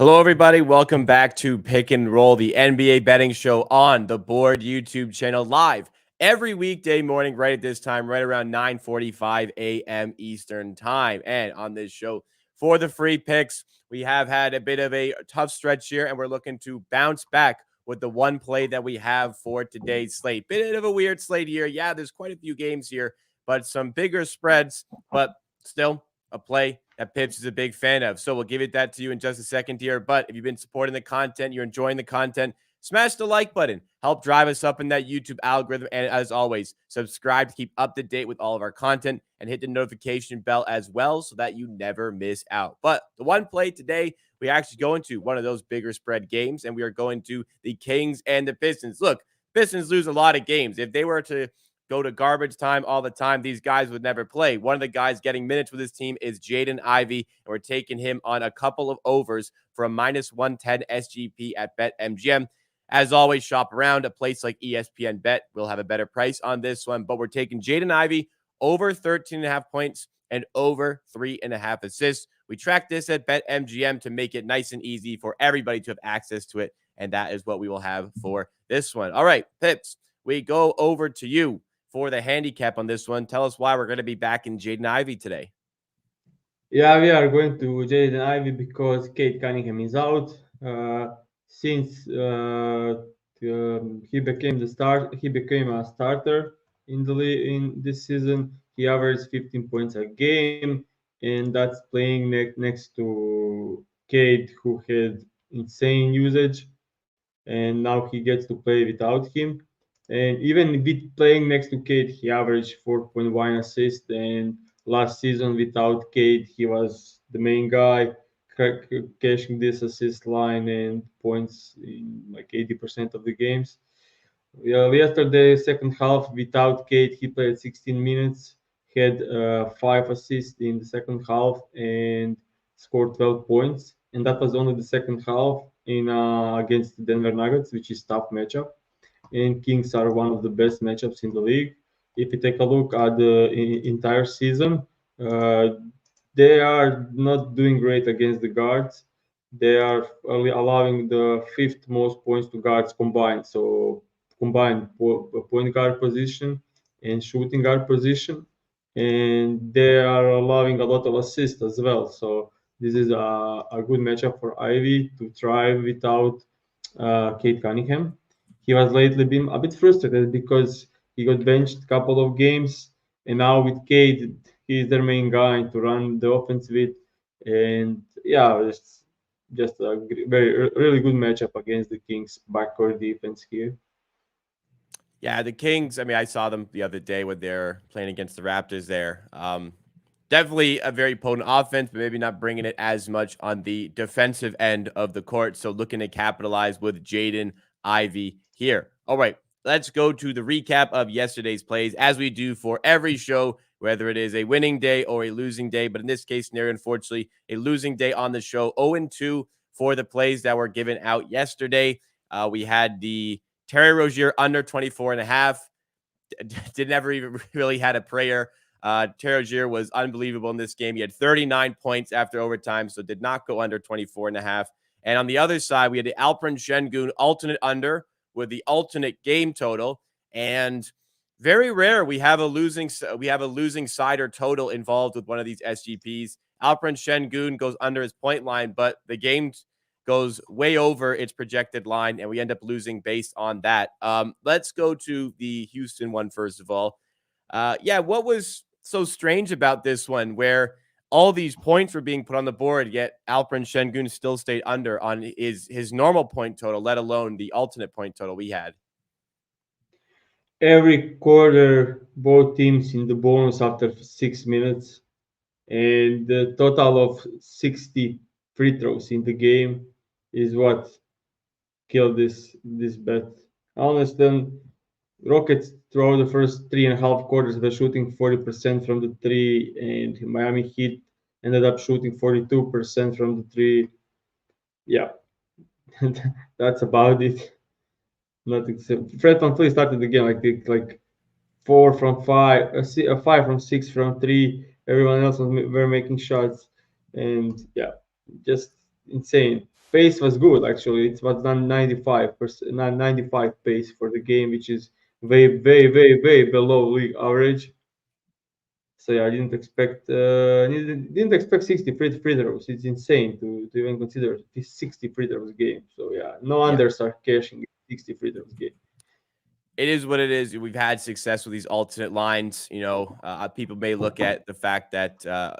Hello, everybody. Welcome back to Pick and Roll, the NBA betting show on the Board YouTube channel, live every weekday morning, right at this time, right around 9:45 a.m. Eastern time. And on this show, for the free picks, we have had a bit of a tough stretch here, and we're looking to bounce back with the one play that we have for today's slate. Bit of a weird slate here. Yeah, there's quite a few games here, but some bigger spreads, but still a play that Pips is a big fan of. So we'll give it that to you in just a second here. But if you've been supporting the content, you're enjoying the content, smash the like button. Help drive us up in that YouTube algorithm. And as always, subscribe to keep up to date with all of our content and hit the notification bell as well so that you never miss out. But the one play today, we actually go into one of those bigger spread games, and we are going to the Kings and the Pistons. Look, Pistons lose a lot of games. If they were to go to garbage time all the time, these guys would never play. One of the guys getting minutes with his team is Jaden Ivey, and we're taking him on a couple of overs for a minus 110 SGP at BetMGM. As always, shop around. A place like ESPN Bet will have a better price on this one, but we're taking Jaden Ivey over 13.5 points and over 3.5 assists. We track this at BetMGM to make it nice and easy for everybody to have access to it, and that is what we will have for this one. All right, Pips, we go over to you for the handicap on this one. Tell us why we're going to be back in Jaden Ivey today. Yeah, we are going to Jaden Ivey because Kate Cunningham is out. Since he became a starter in in this season. He averaged 15 points a game, and that's playing next to Kate, who had insane usage, and now he gets to play without him. And even with playing next to Kate, he averaged 4.1 assists. And last season without Kate, he was the main guy, cashing this assist line and points in like 80% of the games. Yesterday, second half without Kate, he played 16 minutes, had 5 assists in the second half, and scored 12 points. And that was only the second half in against the Denver Nuggets, which is tough matchup. And Kings are one of the best matchups in the league. If you take a look at the entire season, uh, they are not doing great against the guards. They are only allowing the fifth most points to guards combined. So combined point guard position and shooting guard position, and they are allowing a lot of assists as well. So this is a good matchup for Ivy to try without Kate Cunningham. He was lately been a bit frustrated because he got benched a couple of games, and now with Kate, he's their main guy to run the offense with. And yeah, it's just a very really good matchup against the Kings backcourt defense here. Yeah, the Kings, I mean, I saw them the other day when they're playing against the Raptors there. Definitely a very potent offense, but maybe not bringing it as much on the defensive end of the court. So looking to capitalize with Jaden Ivey here. All right, let's go to the recap of yesterday's plays, as we do for every show, whether it is a winning day or a losing day. But in this case scenario, unfortunately, a losing day on the show. 0-2 for the plays that were given out yesterday. We had the Terry Rozier under 24.5. Did never even really had a prayer. Terry Rozier was unbelievable in this game. He had 39 points after overtime, so did not go under 24.5. And on the other side, we had the Alperen Şengün alternate under with the alternate game total. And very rare we have a losing side or total involved with one of these SGPs. Alperen Şengün goes under his point line, but the game goes way over its projected line, and we end up losing based on that. Let's go to the Houston one first of all. Yeah, what was so strange about this one where all these points were being put on the board, yet Alperen Şengün still stayed under on his normal point total, let alone the alternate point total we had? Every quarter, both teams in the bonus after 6 minutes, and the total of 60 free throws in the game is what killed this bet. Honestly, Rockets throughout the first 3.5 quarters they're shooting 40% from the three, and Miami Heat ended up shooting 42% from the three. Yeah, that's about it. Nothing. Fred VanVleet started the game like 4 from 5, 5 from 6 from three. Everyone else were making shots, and yeah, just insane. pace was good actually. It was done 95%, 95 pace for the game, which is way below league average. So yeah, I didn't expect 60 free throws. It's insane to even consider this 60 free throws game. So yeah, no Yeah. wonders are cashing 60 free throws game. It is what it is. We've had success with these alternate lines. People may look at the fact that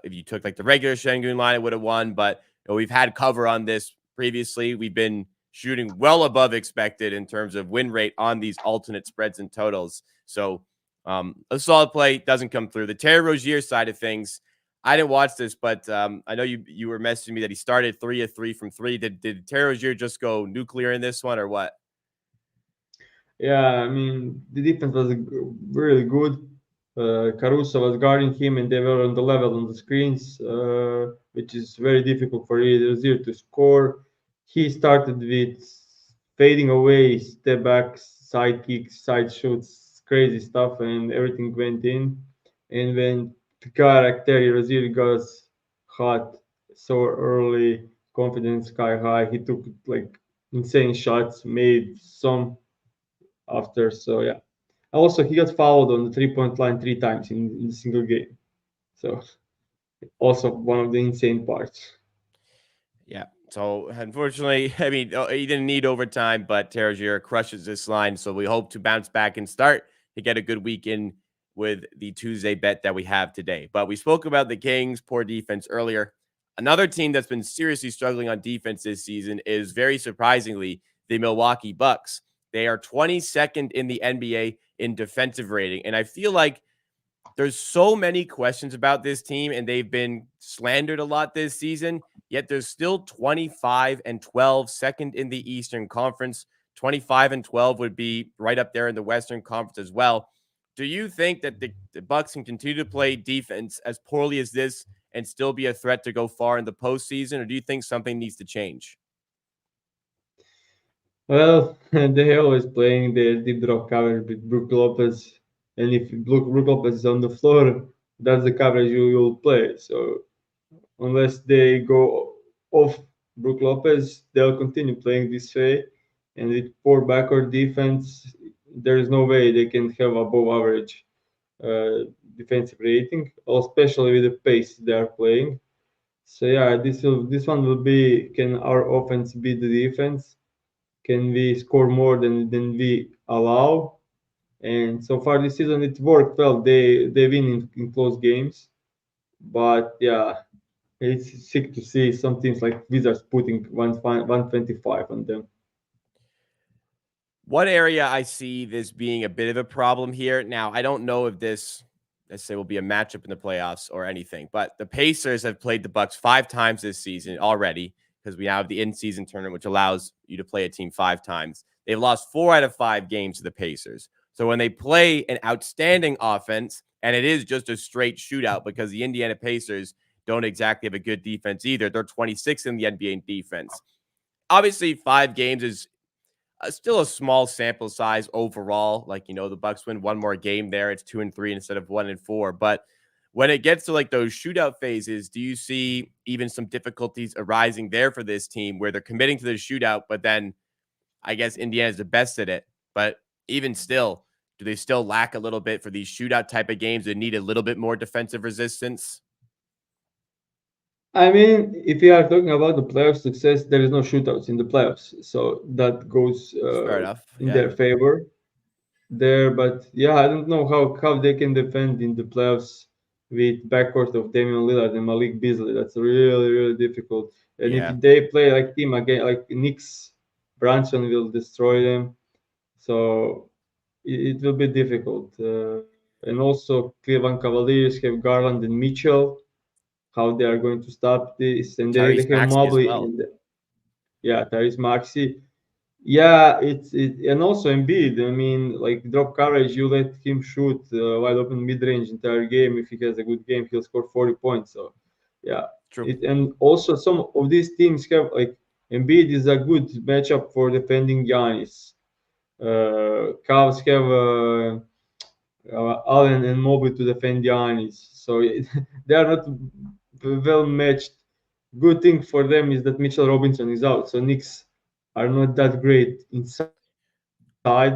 if you took like the regular Şengün line, it would have won. But we've had cover on this previously. We've been shooting well above expected in terms of win rate on these alternate spreads and totals. So a solid play doesn't come through. The Terry Rozier side of things, I didn't watch this, but I know you were messaging me that he started 3 of 3 from 3. Did Terry Rozier just go nuclear in this one or what? Yeah, I mean the defense was really good. Caruso was guarding him, and they were on the level on the screens, which is very difficult for either zero to score. He started with fading away, step backs, side kicks, side shoots, crazy stuff, and everything went in. And when the guy like Terry Rozier got hot so early, confidence sky high, he took like insane shots, made some after. So yeah. Also, he got fouled on the 3 point line 3 times in a single game. So also one of the insane parts. Yeah. So unfortunately, I mean, he didn't need overtime, but Terzier crushes this line. So we hope to bounce back and start to get a good week in with the Tuesday bet that we have today. But we spoke about the Kings' poor defense earlier. Another team that's been seriously struggling on defense this season is very surprisingly the Milwaukee Bucks. They are 22nd in the NBA in defensive rating. And I feel like there's so many questions about this team, and they've been slandered a lot this season. Yet there's still 25 and 12, second in the Eastern Conference. 25 and 12 would be right up there in the Western Conference as well. Do you think that the Bucks can continue to play defense as poorly as this and still be a threat to go far in the postseason, or do you think something needs to change? Well, they always playing their deep drop coverage with Brook Lopez, and if Brook Lopez is on the floor, that's the coverage you will play. So unless they go off Brook Lopez, they'll continue playing this way. And with poor backcourt defense, there is no way they can have above average uh, defensive rating, especially with the pace they are playing. So yeah, this one will be, can our offense beat the defense? Can we score more than we allow? And so far this season it worked well. They win in close games, but yeah, it's sick to see some teams like Wizards putting 125 on them. One area I see this being a bit of a problem here. Now, I don't know if this, let's say, will be a matchup in the playoffs or anything, but the Pacers have played the Bucks 5 times this season already because we now have the in-season tournament, which allows you to play a team 5 times. They've lost 4 out of 5 games to the Pacers. So when they play an outstanding offense, and it is just a straight shootout because the Indiana Pacers don't exactly have a good defense either. They're 26th in the NBA in defense. Obviously, 5 games is still a small sample size overall. Like, the Bucks win one more game there. It's 2-3 instead of 1-4. But when it gets to like those shootout phases, do you see even some difficulties arising there for this team where they're committing to the shootout, but then I guess Indiana's the best at it. But even still, do they still lack a little bit for these shootout type of games that need a little bit more defensive resistance? I mean, if you are talking about the playoff success, there is no shootouts in the playoffs, so that goes Fair enough. in Yeah. their favor there. But yeah, I don't know how they can defend in the playoffs with backcourt of Damian Lillard and Malik Beasley. That's really difficult. And if Yeah. they play like team again, like Knicks, Brunson will destroy them. So it will be difficult. And also, Cleveland Cavaliers have Garland and Mitchell. How they are going to stop this? And they Tyrese have Maxey as Mobley well. and yeah, Tyrese Maxey. Yeah, and also Embiid. I mean, like drop coverage, you let him shoot wide open mid range entire game. If he has a good game, he'll score 40 points. So, yeah, True. and also some of these teams have like Embiid is a good matchup for defending Giannis. Cavs have Allen and Mobley to defend Giannis, so they are not well matched good thing for them is that Mitchell Robinson is out, so Knicks are not that great inside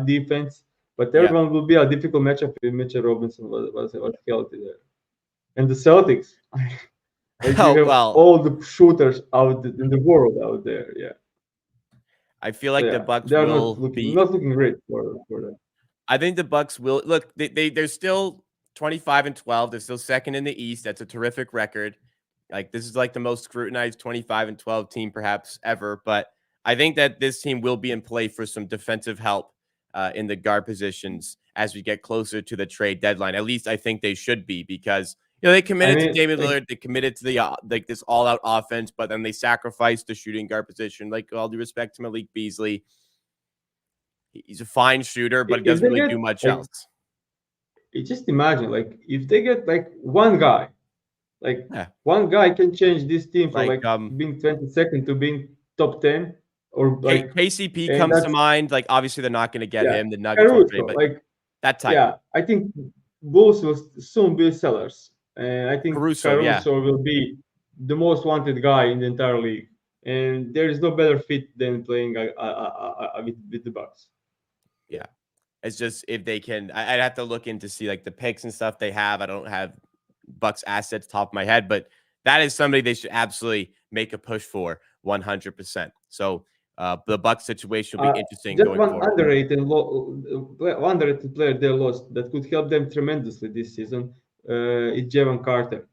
defense. But third one will be a Yeah. difficult matchup if Mitchell Robinson was healthy there. And the Celtics, like you have Oh, all well, the shooters out in the world out there. Yeah. I feel So like the yeah, Bucks they are will be. not looking great for them. I think the Bucks will look. They're still 25-12. They're still second in the East. That's a terrific record. Like this is like the most scrutinized 25-12 team perhaps ever. But I think that this team will be in play for some defensive help in the guard positions as we get closer to the trade deadline. At least I think they should be because they I committed to mean, David like Lillard. They committed to the like this all out offense, but then they sacrificed the shooting guard position. Like all due respect to Malik Beasley, he's a fine shooter, but he if doesn't they really get do much like else. just imagine like if they get like one guy, like Yeah. one guy can change this team from Like like being 22nd to being top 10 or like, KCP and comes to that's mind. Like obviously they're not going to get yeah, him. The Nuggets will trade, Caruso. but Like that type. yeah, I think Bulls will soon be sellers, and I think Caruso, yeah. Caruso will be the most wanted guy in the entire league. And there is no better fit than playing with the Bucks. Yeah. It's just if they can, I'd have to look in to see like the picks and stuff they have. I don't have Bucks assets top of my head, but that is somebody they should absolutely make a push for 100%. So the Bucks situation will be interesting Just going forward. one underrated player they lost that could help them tremendously this season is Javon Carter.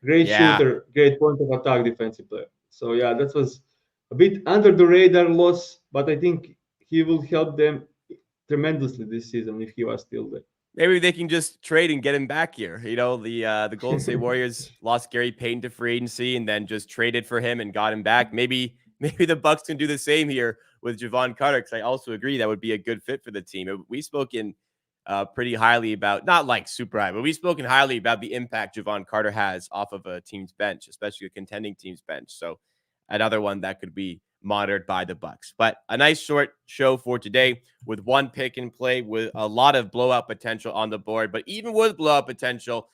Great Yeah. shooter, great point of attack defensive player. So yeah, that was a bit under the radar loss, but I think he will help them tremendously this season if he was still there. Maybe they can just trade and get him back here. The Golden State Warriors lost Gary Payton to free agency and then just traded for him and got him back. Maybe the Bucks can do the same here with Javon Carter because I also agree that would be a good fit for the team. We've spoken pretty highly about, not like super high, but we've spoken highly about the impact Javon Carter has off of a team's bench, especially a contending team's bench. So another one that could be monitored by the Bucks. But a nice short show for today with one pick and play with a lot of blowout potential on the board. But even with blowout potential,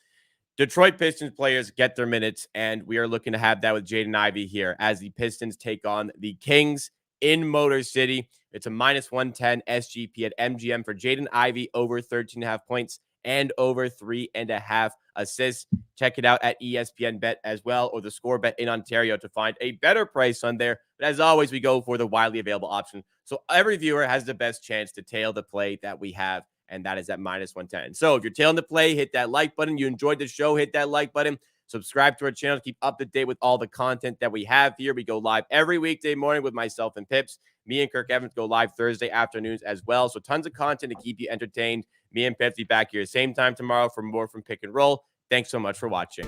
Detroit Pistons players get their minutes, and we are looking to have that with Jaden Ivey here as the Pistons take on the Kings in Motor City. It's a -110 SGP at MGM for Jaden Ivey over 13.5 points and over 3.5 assists. Check it out at ESPN Bet as well, or the Score Bet in Ontario to find a better price on there. But as always, we go for the widely available option. So every viewer has the best chance to tail the play that we have, and that is at -110. So if you're tailing the play, hit that like button. You enjoyed the show, hit that like button. Subscribe to our channel to keep up to date with all the content that we have here. We go live every weekday morning with myself and Pips. Me and Kirk Evans go live Thursday afternoons as well. So tons of content to keep you entertained. Me and Pips be back here same time tomorrow for more from Pick and Roll. Thanks so much for watching.